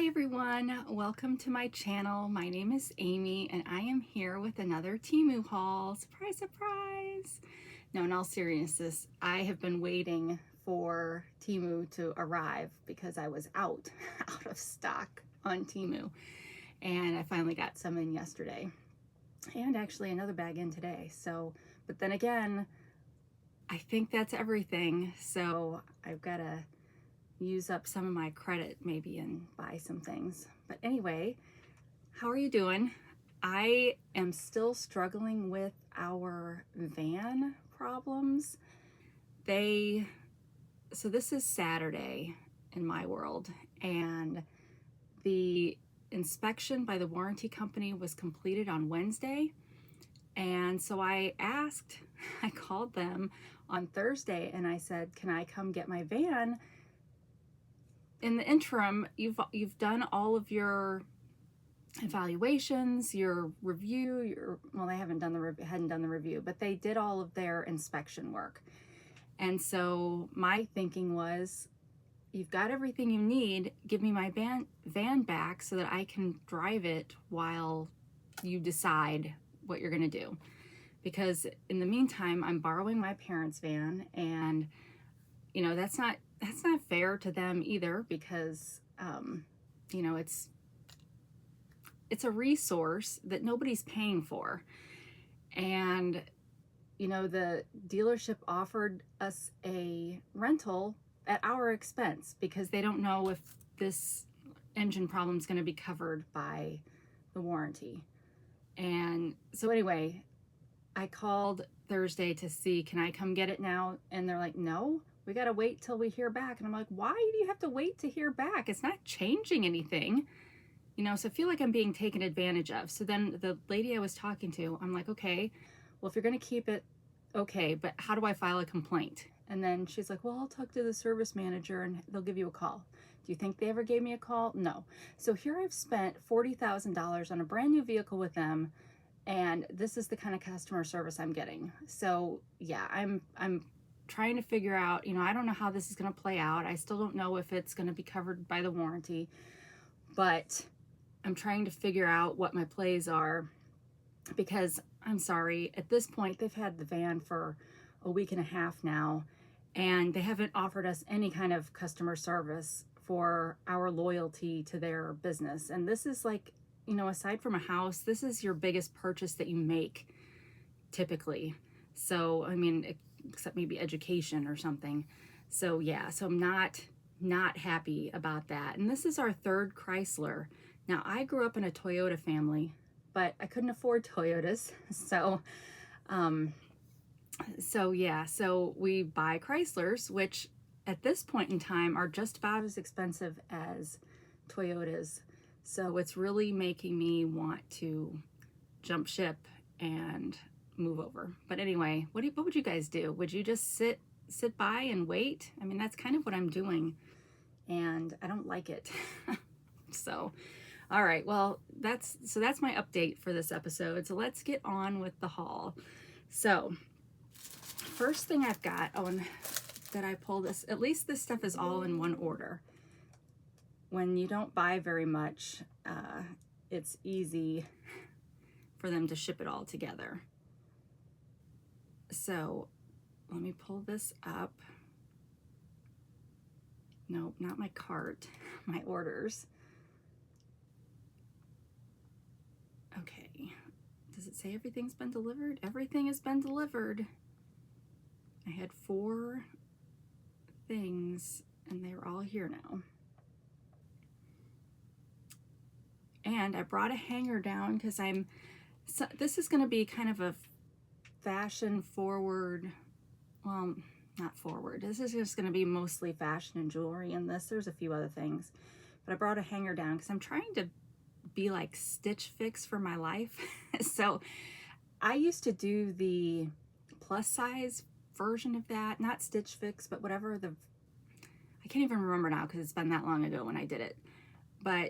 Hi everyone, welcome to my channel. My name is Amy and I am here with another Temu haul. Surprise, surprise! No, in all seriousness, I have been waiting for Temu to arrive because I was out of stock on Temu, and I finally got some in yesterday and actually another bag in today. So, but then again, I think that's everything. So I've got to use up some of my credit maybe and buy some things. But anyway, how are you doing? I am still struggling with our van problems. So this is Saturday in my world, and the inspection by the warranty company was completed on Wednesday. And so I called them on Thursday and I said, can I come get my van? In the interim, you've done all of your evaluations, your review, well, they hadn't done the review, but they did all of their inspection work. And so my thinking was, you've got everything you need, give me my van back so that I can drive it while you decide what you're gonna do. Because in the meantime, I'm borrowing my parents' van, and you know, that's not fair to them either, because you know, it's a resource that nobody's paying for. And you know, the dealership offered us a rental at our expense because they don't know if this engine problem is going to be covered by the warranty. And so anyway, I called Thursday to see, can I come get it now? And they're like, no, we got to wait till we hear back. And I'm like, why do you have to wait to hear back? It's not changing anything, you know? So I feel like I'm being taken advantage of. So then the lady I was talking to, I'm like, okay, well, if you're going to keep it, okay, but how do I file a complaint? And then she's like, well, I'll talk to the service manager and they'll give you a call. Do you think they ever gave me a call? No. So here I've spent $40,000 on a brand new vehicle with them, and this is the kind of customer service I'm getting. So yeah, I'm trying to figure out, you know, I don't know how this is going to play out. I still don't know if it's going to be covered by the warranty, but I'm trying to figure out what my plays are, because I'm sorry, at this point, they've had the van for a week and a half now, and they haven't offered us any kind of customer service for our loyalty to their business. And this is like, you know, aside from a house, this is your biggest purchase that you make typically. So, I mean, except maybe education or something. So yeah, so I'm not happy about that. And this is our third Chrysler. Now, I grew up in a Toyota family, but I couldn't afford Toyotas. So yeah, so we buy Chryslers, which at this point in time are just about as expensive as Toyotas. So it's really making me want to jump ship and move over. But anyway, what would you guys do? Would you just sit by and wait? I mean, that's kind of what I'm doing, and I don't like it. So all right, well, that's my update for this episode. So let's get on with the haul. So first thing I've got, and that I pull this, at least this stuff is all in one order. When you don't buy very much, it's easy for them to ship it all together. So let me pull this up. No, not my cart, my orders. Okay, does it say everything's been delivered? Everything has been delivered. I had 4 things and they're all here now. And I brought a hanger down because this is going to be kind of a fashion forward, well, not forward. This is just going to be mostly fashion and jewelry in this. There's a few other things, but I brought a hanger down because I'm trying to be like Stitch Fix for my life. So I used to do the plus size version of that, not Stitch Fix, but whatever I can't even remember now because it's been that long ago when I did it. But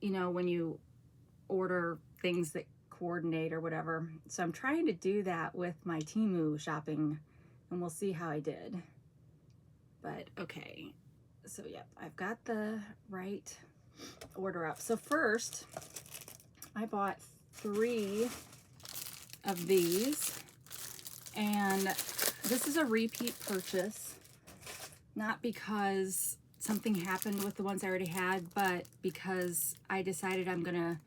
you know, when you order things that coordinate or whatever. So I'm trying to do that with my Temu shopping, and we'll see how I did. But okay, so yep, I've got the right order up. So first, I bought 3 of these, and this is a repeat purchase, not because something happened with the ones I already had, but because I decided I'm gonna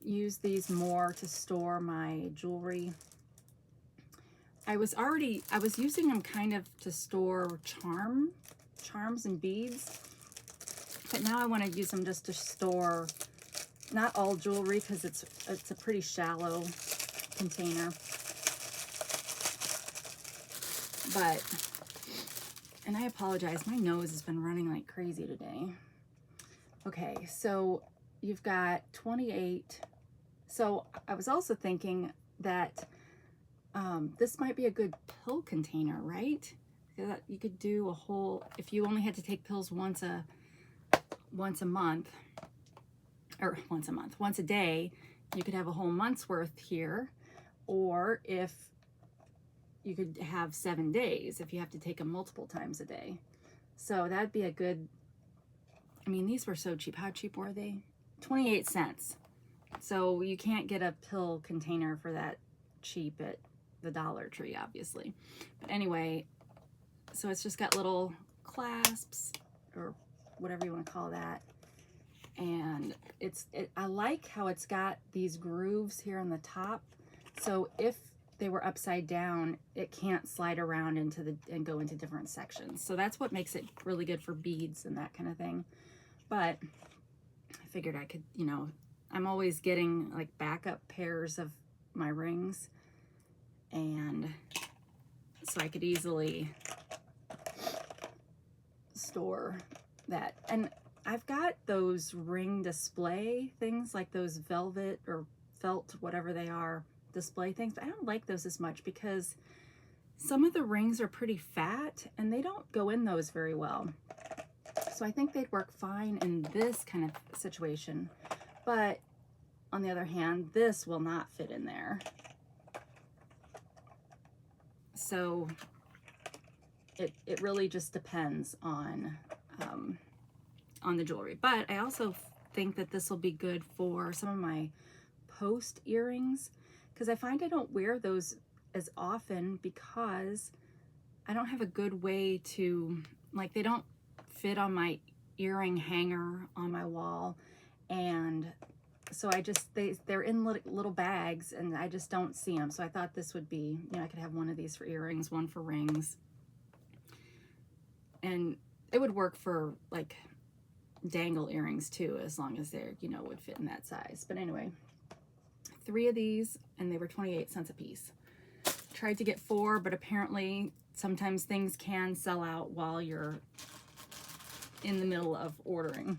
use these more to store my jewelry. I was using them kind of to store charms and beads, but now I want to use them just to store not all jewelry, because it's a pretty shallow container. But, and I apologize, my nose has been running like crazy today. Okay, so you've got 28. So I was also thinking that this might be a good pill container, right? You could do a whole, if you only had to take pills once a day, you could have a whole month's worth here. Or if you could have 7 days if you have to take them multiple times a day. So that'd be a good, I mean, these were so cheap. How cheap were they? 28 cents. So you can't get a pill container for that cheap at the Dollar Tree, obviously. But anyway, so it's just got little clasps, or whatever you want to call that. And I like how it's got these grooves here on the top. So if they were upside down, it can't slide around and go into different sections. So that's what makes it really good for beads and that kind of thing. But I figured I could, you know, I'm always getting like backup pairs of my rings, and so I could easily store that. And I've got those ring display things, like those velvet or felt, whatever they are, display things. But I don't like those as much because some of the rings are pretty fat and they don't go in those very well. So I think they'd work fine in this kind of situation. But on the other hand, this will not fit in there. So it really just depends on the jewelry. But I also think that this will be good for some of my post earrings, because I find I don't wear those as often because I don't have a good way to, like, they don't fit on my earring hanger on my wall, and so I just, they're in little bags and I just don't see them. So I thought this would be, you know, I could have one of these for earrings, one for rings, and it would work for like dangle earrings too, as long as they're, you know, would fit in that size. But anyway, 3 of these, and they were 28 cents a piece. Tried to get 4, but apparently sometimes things can sell out while you're in the middle of ordering.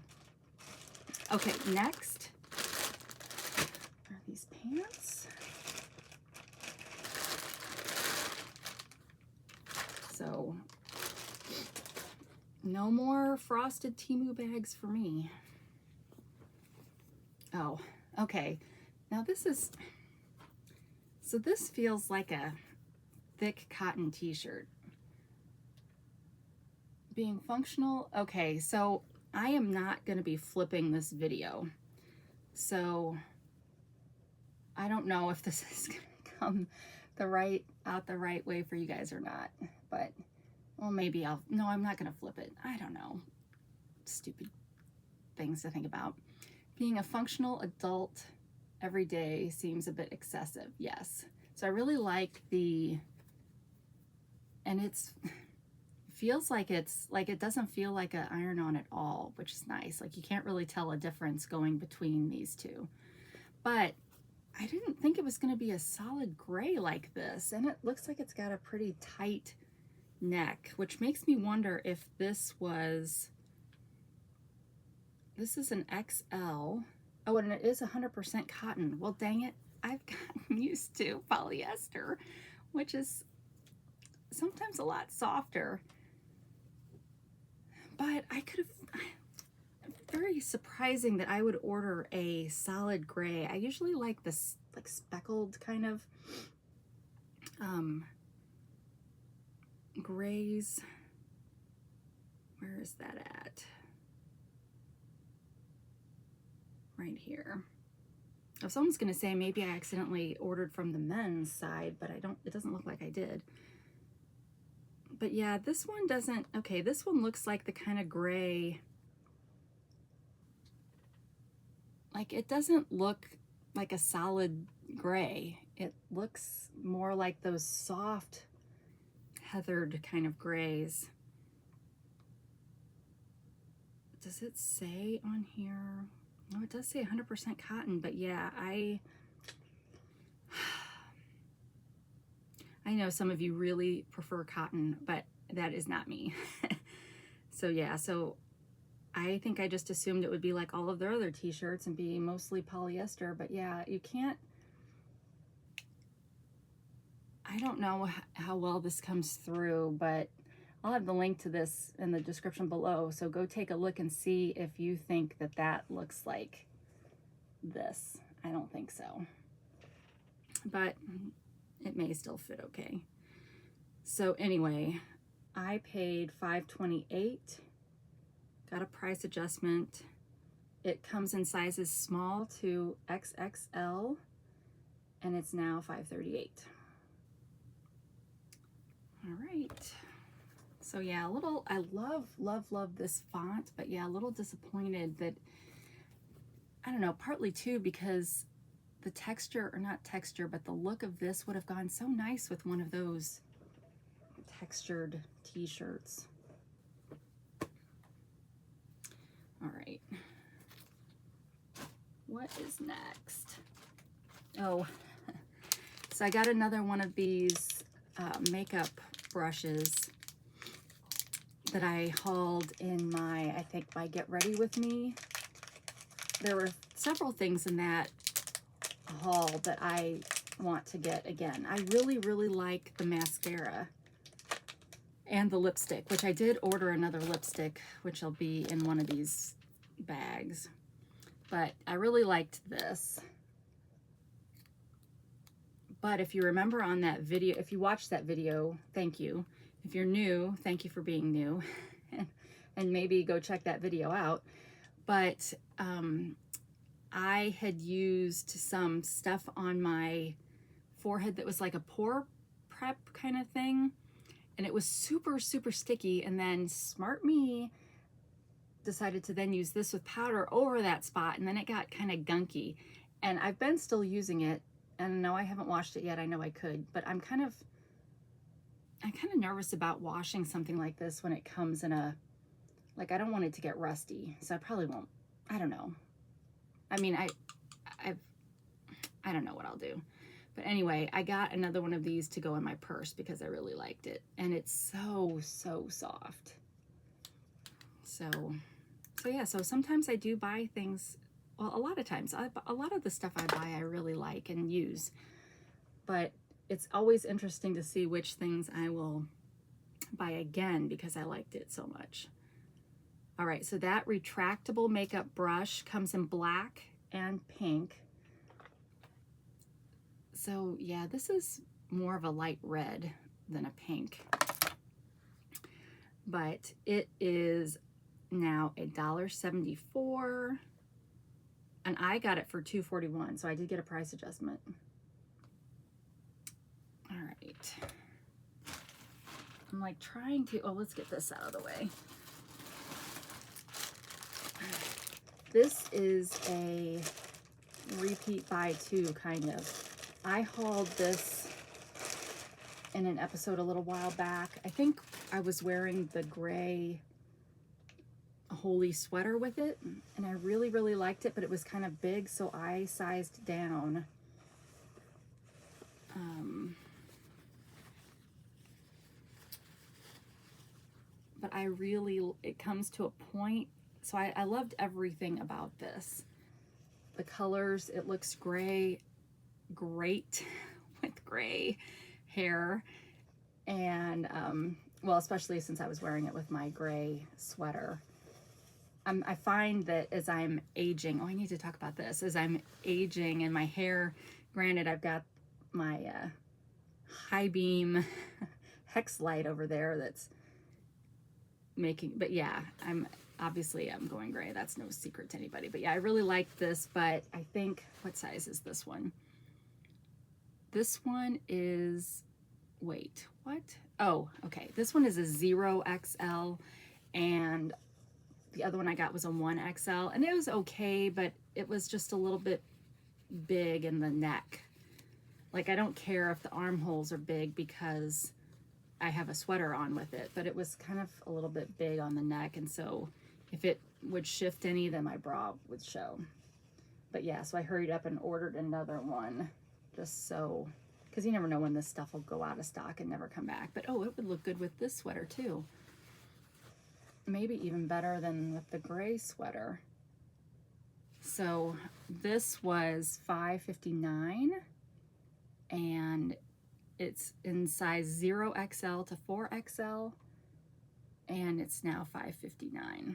Okay, next are these pants. So no more frosted Temu bags for me. Oh, okay. Now this is, so this feels like a thick cotton t-shirt. Being functional. Okay, so I am not going to be flipping this video. So I don't know if this is going to come out the right way for you guys or not. But, well, maybe no, I'm not going to flip it. I don't know. Stupid things to think about. Being a functional adult every day seems a bit excessive. Yes. So I really like and feels like it doesn't feel like an iron-on at all, which is nice. Like you can't really tell a difference going between these two. But I didn't think it was going to be a solid gray like this, and it looks like it's got a pretty tight neck, which makes me wonder if this is an XL. Oh, and it is 100% cotton. Well, dang it, I've gotten used to polyester, which is sometimes a lot softer. But I could have, very surprising that I would order a solid gray. I usually like this like speckled kind of grays. Where is that at? right here. If someone's going to say maybe I accidentally ordered from the men's side, but it doesn't look like I did. But yeah, this one doesn't, okay, this one looks like the kind of gray, like it doesn't look like a solid gray. It looks more like those soft heathered kind of grays. Does it say on here? No, it does say 100% cotton, but yeah, I know some of you really prefer cotton, but that is not me. So yeah, so I think I just assumed it would be like all of their other t-shirts and be mostly polyester, but yeah, you can't, I don't know how well this comes through, but I'll have the link to this in the description below, so go take a look and see if you think that that looks like this. I don't think so, but it may still fit okay. So anyway, I paid $5.28, got a price adjustment. It comes in sizes small to XXL, and it's now $5.38. All right. So yeah, I love this font, but yeah, a little disappointed that, I don't know, partly too because the texture, or not texture, but the look of this would have gone so nice with one of those textured t-shirts. All right. What is next? Oh, so I got another one of these makeup brushes that I hauled in my, I think, my Get Ready With Me. There were several things in that haul that I want to get again. I really like the mascara and the lipstick, which I did order another lipstick, which will be in one of these bags. But I really liked this. But if you remember on that video, if you watched that video, thank you. If you're new, thank you for being new. And maybe go check that video out. But I had used some stuff on my forehead that was like a pore prep kind of thing. And it was super sticky. And then smart me decided to then use this with powder over that spot. And then it got kind of gunky. And I've been still using it. And no, I haven't washed it yet. I know I could, but I'm kind of nervous about washing something like this when it comes in a, like, I don't want it to get rusty, so I probably won't. I don't know. I mean, I don't know what I'll do. But anyway, I got another one of these to go in my purse because I really liked it. And it's so soft. So yeah, so sometimes I do buy things, well, a lot of times, a lot of the stuff I buy I really like and use. But it's always interesting to see which things I will buy again because I liked it so much. All right, so that retractable makeup brush comes in black and pink. So yeah, this is more of a light red than a pink. But it is now $1.74. And I got it for $2.41, so I did get a price adjustment. All right. I'm like trying to, oh, let's get this out of the way. This is a repeat buy two, kind of. I hauled this in an episode a little while back. I think I was wearing the gray holy sweater with it, and I really liked it, but it was kind of big, so I sized down. But it comes to a point, so I loved everything about this. The colors, it looks great with gray hair, and well, especially since I was wearing it with my gray sweater. I find that as I'm aging, oh, I need to talk about this. As I'm aging and my hair, granted, I've got my high beam hex light over there that's making, but yeah, obviously I'm going gray. That's no secret to anybody. But yeah, I really like this, but I think, what size is this one? This one is, wait, what? Oh, okay. This one is a 0XL, and the other one I got was a 1XL, and it was okay, but it was just a little bit big in the neck. Like, I don't care if the armholes are big because I have a sweater on with it, but it was kind of a little bit big on the neck, and so if it would shift any, then my bra would show. But yeah, so I hurried up and ordered another one, just so, because you never know when this stuff will go out of stock and never come back. But oh, it would look good with this sweater too. Maybe even better than with the gray sweater. So this was $5.59, and it's in size 0XL to 4XL, and it's now $5.59.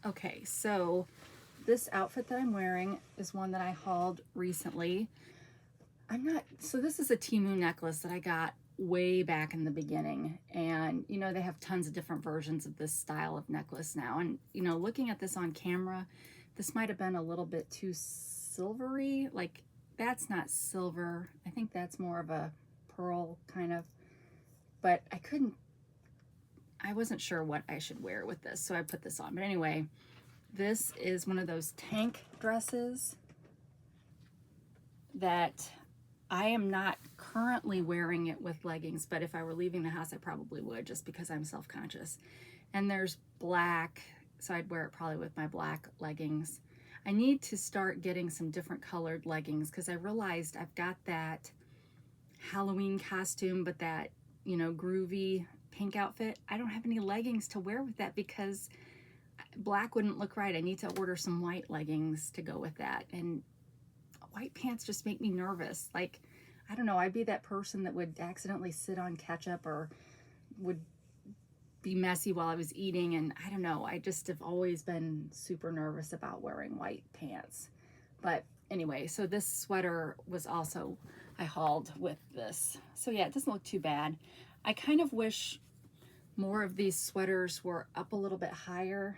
Okay, so this outfit that I'm wearing is one that I hauled recently. So this is a Temu necklace that I got way back in the beginning, and you know, they have tons of different versions of this style of necklace now, and you know, looking at this on camera, this might have been a little bit too silvery. Like, that's not silver, I think that's more of a pearl kind of, but I wasn't sure what I should wear with this, so I put this on. But anyway, this is one of those tank dresses that I am not currently wearing it with leggings, but if I were leaving the house, I probably would, just because I'm self-conscious. And there's black, so I'd wear it probably with my black leggings. I need to start getting some different colored leggings, because I realized I've got that Halloween costume, but that, you know, groovy pink outfit. I don't have any leggings to wear with that because black wouldn't look right. I need to order some white leggings to go with that. And white pants just make me nervous. Like, I don't know, I'd be that person that would accidentally sit on ketchup or would be messy while I was eating, and I don't know, I just have always been super nervous about wearing white pants. But anyway, so this sweater was also, I hauled with this. So yeah, it doesn't look too bad. I kind of wish more of these sweaters were up a little bit higher,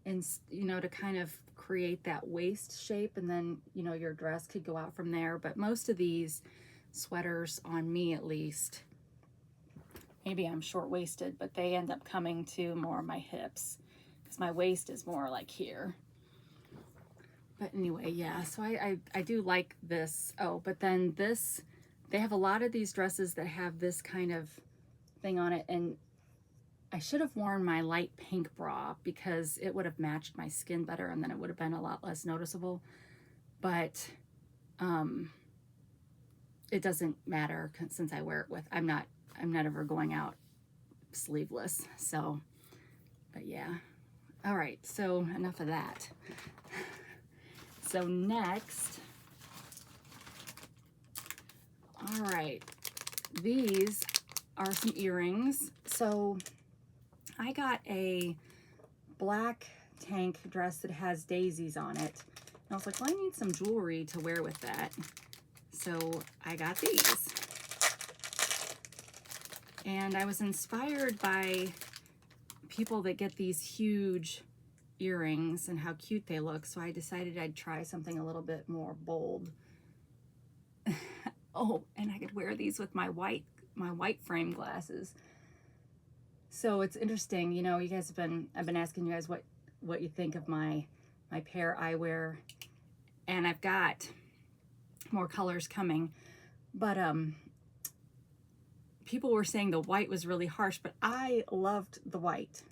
and you know, to kind of create that waist shape, and then you know, your dress could go out from there. But most of these sweaters, on me at least, maybe I'm short-waisted, but they end up coming to more of my hips, because my waist is more like here. But anyway, yeah, so I do like this. Oh, but then this, they have a lot of these dresses that have this kind of thing on it, and I should have worn my light pink bra because it would have matched my skin better, and then it would have been a lot less noticeable. But it doesn't matter since I wear it with, I'm not ever going out sleeveless. So, but yeah. All right, so enough of that. So next, all right, these are some earrings. So I got a black tank dress that has daisies on it. And I was like, well, I need some jewelry to wear with that. So I got these. And I was inspired by people that get these huge earrings and how cute they look. So I decided I'd try something a little bit more bold. Oh, and I could wear these with my white frame glasses. So it's interesting, you know, you guys I've been asking you guys what you think of my pair I wear, and I've got more colors coming, but people were saying the white was really harsh, but I loved the white.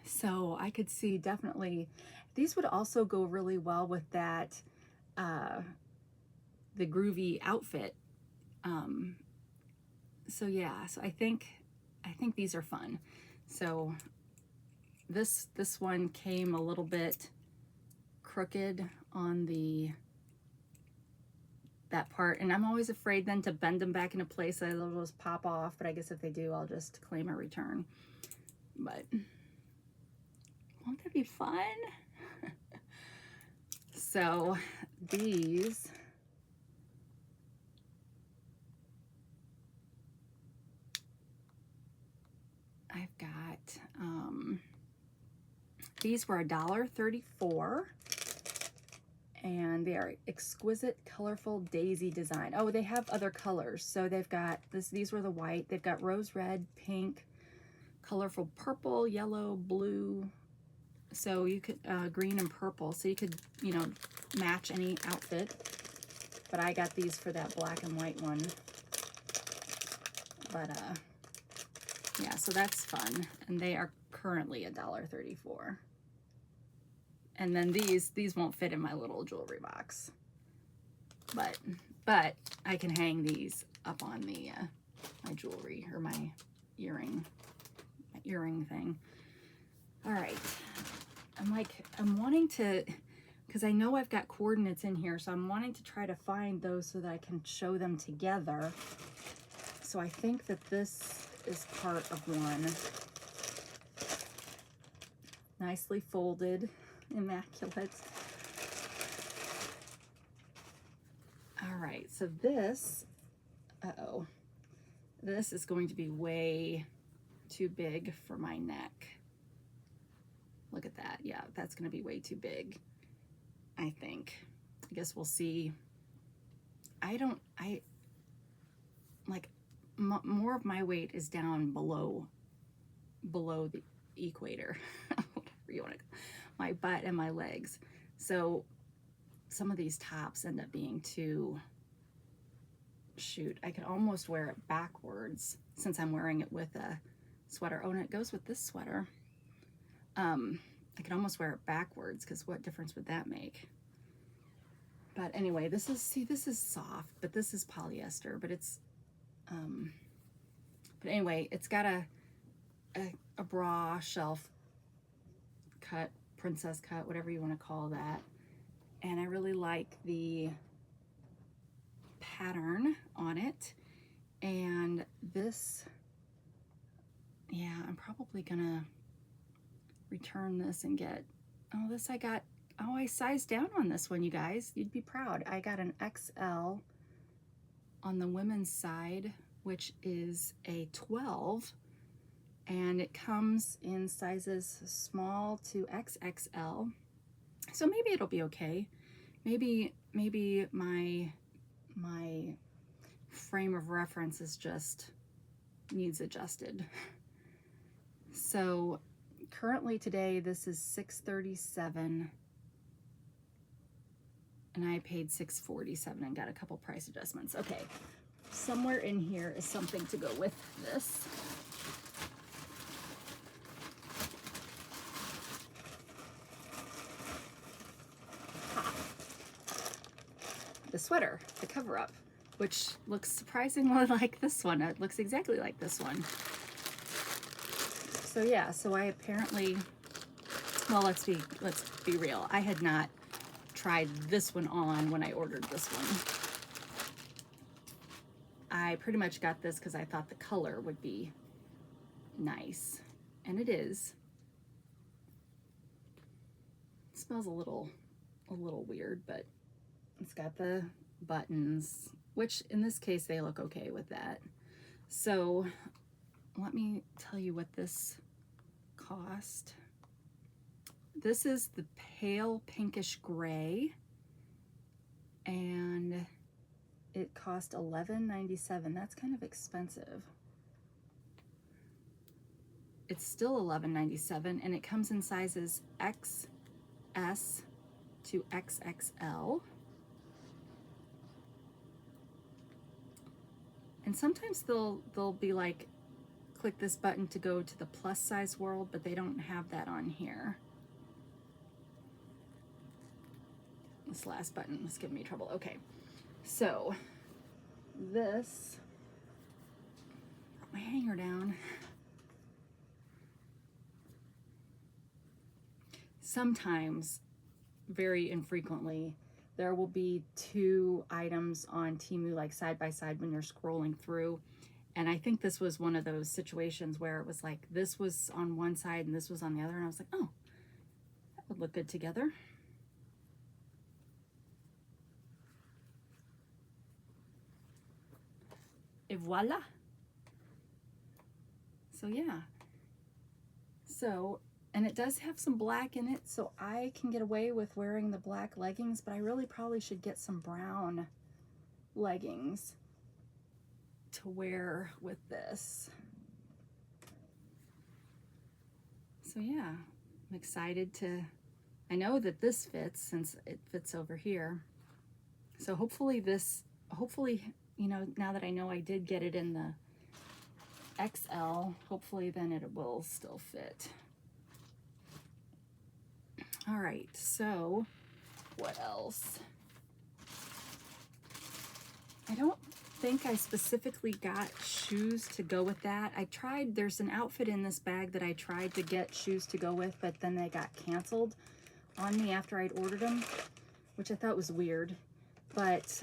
So I could see definitely these would also go really well with that the groovy outfit. So yeah, so I think these are fun. So this one came a little bit crooked on that part, and I'm always afraid then to bend them back into place so they'll just pop off, but I guess if they do, I'll just claim a return. But won't that be fun? So these, I've got These were $1.34. And they are exquisite, colorful daisy design. Oh, they have other colors. So they've got these were the white. They've got rose red, pink, colorful purple, yellow, blue. So you could, green and purple. So you could, you know, match any outfit. But I got these for that black and white one. But, yeah, so that's fun. And they are currently $1.34. And then these won't fit in my little jewelry box, but I can hang these up on the my jewelry or my earring thing. All right, I'm wanting to, because I know I've got coordinates in here, so I'm wanting to try to find those so that I can show them together. So I think that this is part of one. Nicely folded. Immaculate. All right, so this, this is going to be way too big for my neck. Look at that. Yeah, that's going to be way too big, I think. I guess we'll see. More of my weight is down below the equator, whatever you want to call it. My butt and my legs. So some of these tops end up being too, shoot, I could almost wear it backwards since I'm wearing it with a sweater. Oh, and it goes with this sweater. I could almost wear it backwards because what difference would that make? But anyway, this is soft, but this is polyester, but it's, but anyway, it's got a bra shelf cut, princess cut, whatever you want to call that. And I really like the pattern on it. And this, yeah, I'm probably gonna return this and get, oh, this I got, oh, I sized down on this one, you guys. You'd be proud. I got an XL on the women's side, which is a 12. And it comes in sizes small to XXL. So maybe it'll be okay. Maybe my frame of reference is just needs adjusted. So currently today this is $637 and I paid $647 and got a couple price adjustments. Okay, somewhere in here is something to go with this. The sweater, the cover up, which looks surprisingly like this one. It looks exactly like this one. So yeah, so I apparently, well, let's be real. I had not tried this one on when I ordered this one. I pretty much got this because I thought the color would be nice, and it is. It smells a little weird, but it's got the buttons, which in this case they look okay with that. So let me tell you what this cost. This is the pale pinkish gray, and it cost $11.97. That's kind of expensive. It's still $11.97, and it comes in sizes XS to XXL. And sometimes they'll be like, click this button to go to the plus size world, but they don't have that on here. This last button is giving me trouble. Okay, so this, put my hanger down. Sometimes, very infrequently, there will be two items on Temu like side by side when you're scrolling through. And I think this was one of those situations where it was like this was on one side and this was on the other, and I was like, oh, that would look good together. Et voila. So yeah. So And it does have some black in it, so I can get away with wearing the black leggings, but I really probably should get some brown leggings to wear with this. So yeah, I'm excited to, I know that this fits since it fits over here. So hopefully, you know, now that I know I did get it in the XL, hopefully then it will still fit. All right, so what else? I don't think I specifically got shoes to go with that. I tried, there's an outfit in this bag that I tried to get shoes to go with, but then they got canceled on me after I'd ordered them, which I thought was weird. But,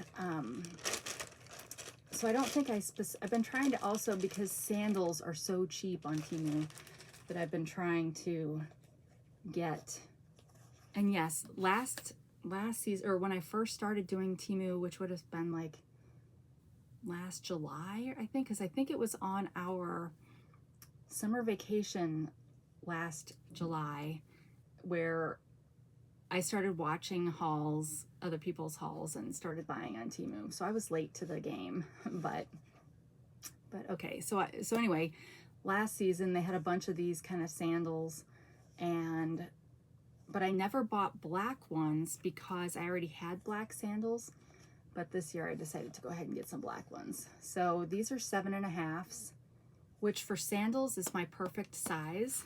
so I don't think I've been trying to also, because sandals are so cheap on Temu, that I've been trying to get. And yes, last season, or when I first started doing Temu, which would have been like last July, I think, because I think it was on our summer vacation last July, where I started watching hauls, other people's hauls, and started buying on Temu. So I was late to the game, but okay. So anyway, last season they had a bunch of these kind of sandals, but I never bought black ones because I already had black sandals. But this year I decided to go ahead and get some black ones. So these are 7.5s, which for sandals is my perfect size.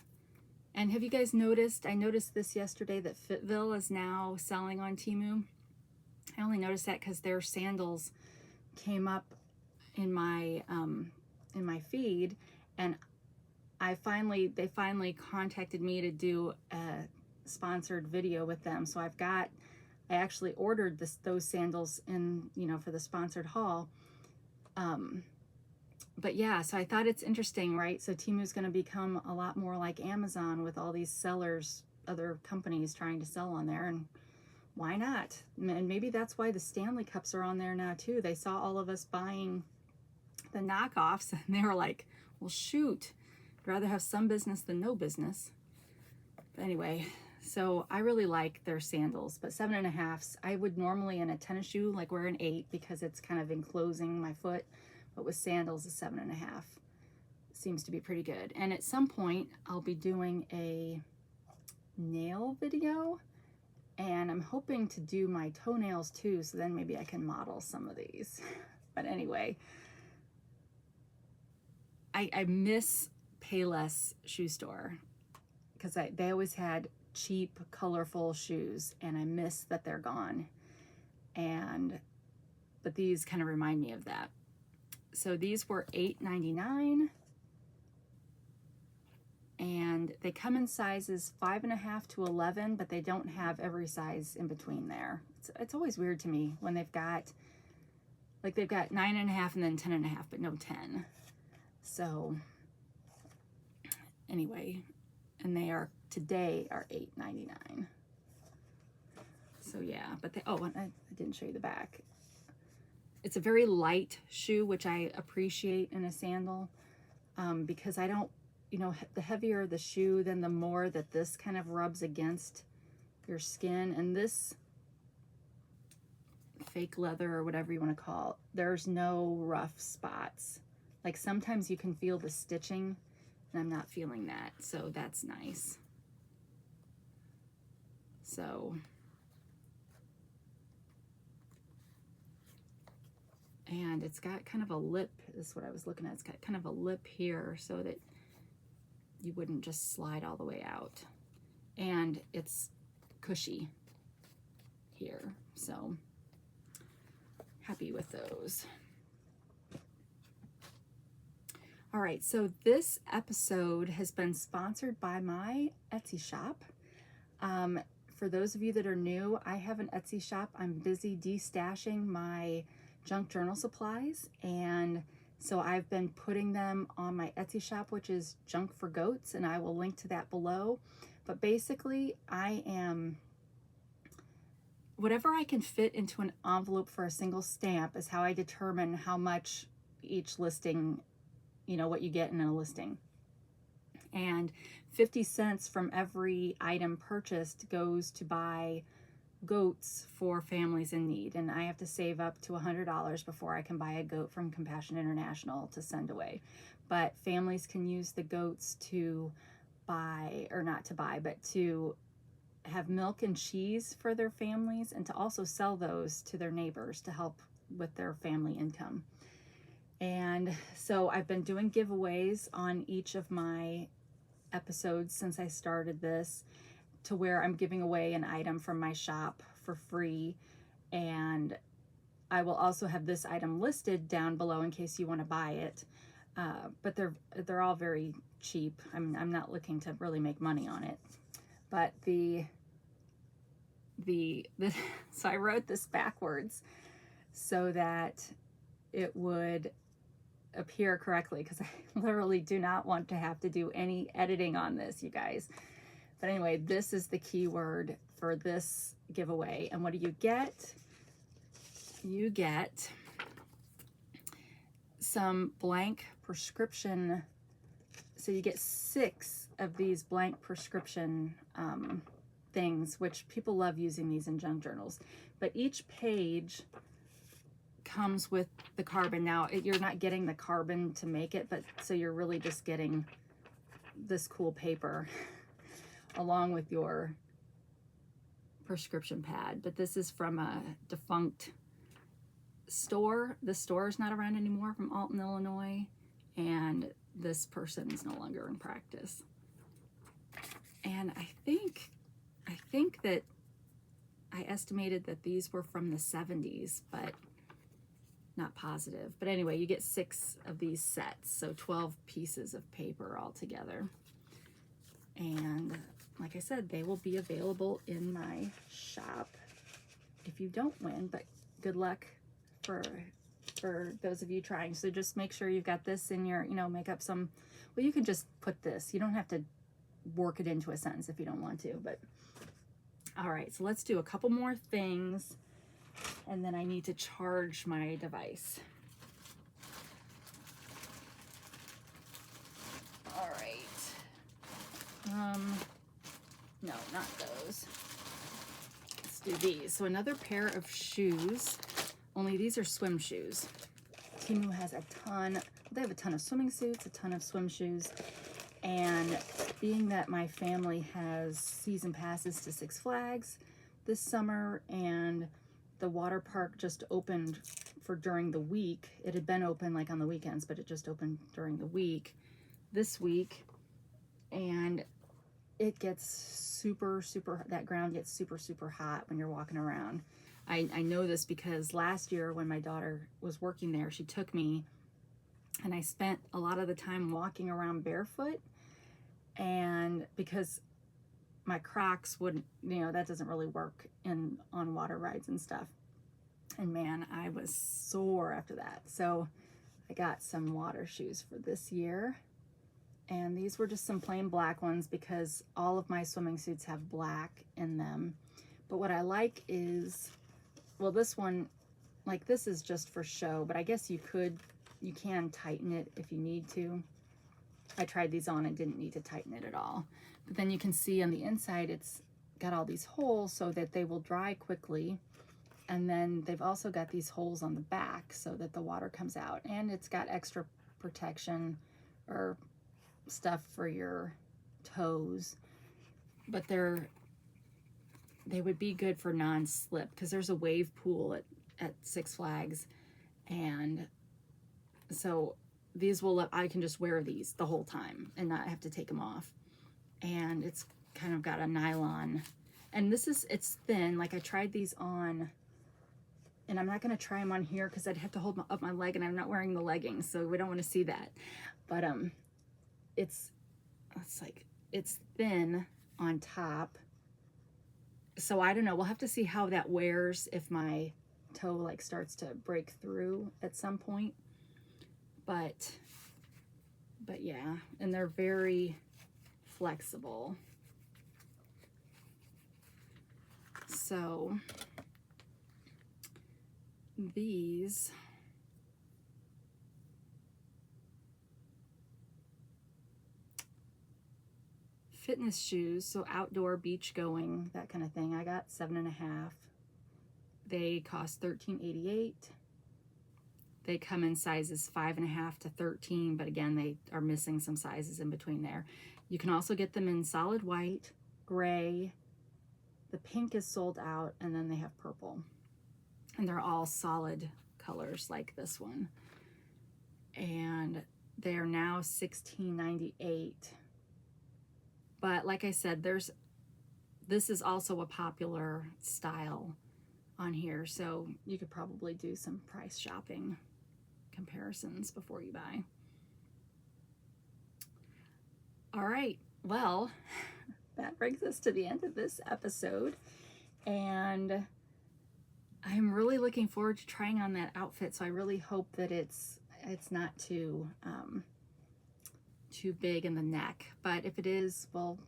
And have you guys noticed, I noticed this yesterday, that Fitville is now selling on Temu. I only noticed that because their sandals came up in my feed, and they finally contacted me to do a sponsored video with them. So I actually ordered those sandals in, you know, for the sponsored haul. But yeah, so I thought it's interesting, right? So Temu's going to become a lot more like Amazon with all these sellers, other companies trying to sell on there, and why not? And maybe that's why the Stanley Cups are on there now too. They saw all of us buying the knockoffs, and they were like, well, shoot, I'd rather have some business than no business. But anyway, so I really like their sandals, but 7.5s. I would normally in a tennis shoe like wear an 8 because it's kind of enclosing my foot. But with sandals, a 7.5 seems to be pretty good. And at some point, I'll be doing a nail video, and I'm hoping to do my toenails too, so then maybe I can model some of these. But anyway, I miss Payless shoe store because they always had cheap, colorful shoes, and I miss that they're gone. But these kind of remind me of that. So these were $8.99, and they come in sizes 5.5 to 11, but they don't have every size in between there. It's always weird to me when they've got 9.5 and then 10.5, but no 10. So anyway, and today are $8.99. So yeah, but and I didn't show you the back. It's a very light shoe, which I appreciate in a sandal, because I don't, you know, the heavier the shoe, then the more that this kind of rubs against your skin. And this fake leather, or whatever you want to call it, there's no rough spots. Like sometimes you can feel the stitching, and I'm not feeling that, so that's nice. So, and it's got kind of a lip, is what I was looking at. It's got kind of a lip here so that you wouldn't just slide all the way out. And it's cushy here, so happy with those. All right, so this episode has been sponsored by my Etsy shop. For those of you that are new, I have an Etsy shop. I'm busy destashing my junk journal supplies, and so I've been putting them on my Etsy shop, which is Junk for Goats, and I will link to that below. But basically, I am, whatever I can fit into an envelope for a single stamp is how I determine how much each listing, you know, what you get in a listing. And 50 cents from every item purchased goes to buy goats for families in need. And I have to save up to $100 before I can buy a goat from Compassion International to send away. But families can use the goats to buy, or not to buy, but to have milk and cheese for their families, and to also sell those to their neighbors to help with their family income. And so I've been doing giveaways on each of my episodes since I started this, to where I'm giving away an item from my shop for free. And I will also have this item listed down below in case you want to buy it. But they're all very cheap. I'm not looking to really make money on it. But so I wrote this backwards so that it would appear correctly, because I literally do not want to have to do any editing on this, you guys. But anyway, this is the keyword for this giveaway. And what do you get? You get some blank prescription. So you get 6 of these blank prescription things, which people love using these in junk journals. But each page comes with the carbon. Now, you're not getting the carbon to make it, but so you're really just getting this cool paper along with your prescription pad. But this is from a defunct store. The store is not around anymore, from Alton, Illinois, and this person is no longer in practice. And I think that I estimated that these were from the 70s, but not positive. But anyway, you get 6 of these sets, so 12 pieces of paper altogether. And like I said, they will be available in my shop if you don't win, but good luck for those of you trying. So just make sure you've got this in your, make up some, well, you can just put this. You don't have to work it into a sentence if you don't want to, but all right, so let's do a couple more things, and then I need to charge my device. All right. No, not those. Let's do these. So another pair of shoes, only these are swim shoes. Temu has a ton, they have a ton of swimming suits, a ton of swim shoes. And being that my family has season passes to Six Flags this summer, and the water park just opened for during the week. It had been open like on the weekends, but it just opened during the week this week. And it gets super, that ground gets super hot when you're walking around. I know this because last year when my daughter was working there, she took me, and I spent a lot of the time walking around barefoot. And because my Crocs wouldn't, that doesn't really work on water rides and stuff. And man, I was sore after that. So I got some water shoes for this year. And these were just some plain black ones because all of my swimming suits have black in them. But what I like is, well, this one, like this is just for show, but I guess you can tighten it if you need to. I tried these on and didn't need to tighten it at all. But then you can see on the inside, it's got all these holes so that they will dry quickly. And then they've also got these holes on the back so that the water comes out. And it's got extra protection or stuff for your toes. But they would be good for non-slip because there's a wave pool at Six Flags. And so these I can just wear these the whole time and not have to take them off. And it's kind of got a nylon, and it's thin. Like I tried these on, and I'm not going to try them on here because I'd have to hold up my leg, and I'm not wearing the leggings, so we don't want to see that. But it's thin on top. So I don't know. We'll have to see how that wears if my toe like starts to break through at some point. But yeah, and they're very flexible. So these fitness shoes, so outdoor, beach going, that kind of thing, I got 7.5. They cost $13.88. They come in sizes 5.5 to 13, but again, they are missing some sizes in between there. You can also get them in solid white, gray, the pink is sold out, and then they have purple. And they're all solid colors like this one. And they are now $16.98. But like I said, this is also a popular style on here, so you could probably do some price shopping comparisons before you buy. All right, well, that brings us to the end of this episode, and I'm really looking forward to trying on that outfit, so I really hope that it's not too big in the neck, but if it is, well,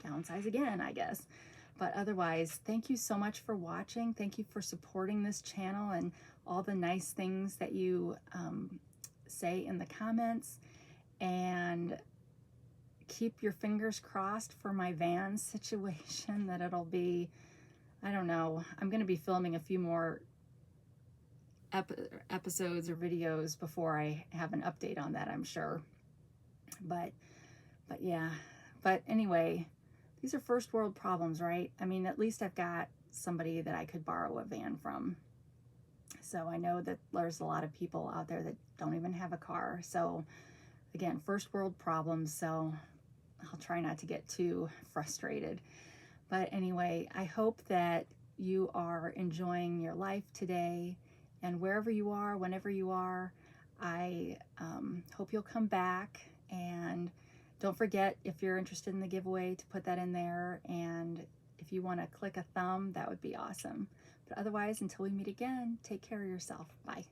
downsize again, I guess. But otherwise, thank you so much for watching. Thank you for supporting this channel and all the nice things that you say in the comments. And keep your fingers crossed for my van situation, that it'll be, I don't know, I'm going to be filming a few more episodes or videos before I have an update on that, I'm sure. But yeah, but anyway, these are first world problems, right? I mean, at least I've got somebody that I could borrow a van from. So I know that there's a lot of people out there that don't even have a car. So again, first world problems. So I'll try not to get too frustrated. But anyway, I hope that you are enjoying your life today, and wherever you are, whenever you are, I hope you'll come back. And don't forget, if you're interested in the giveaway, to put that in there. And if you want to click a thumb, that would be awesome. But otherwise, until we meet again, take care of yourself. Bye.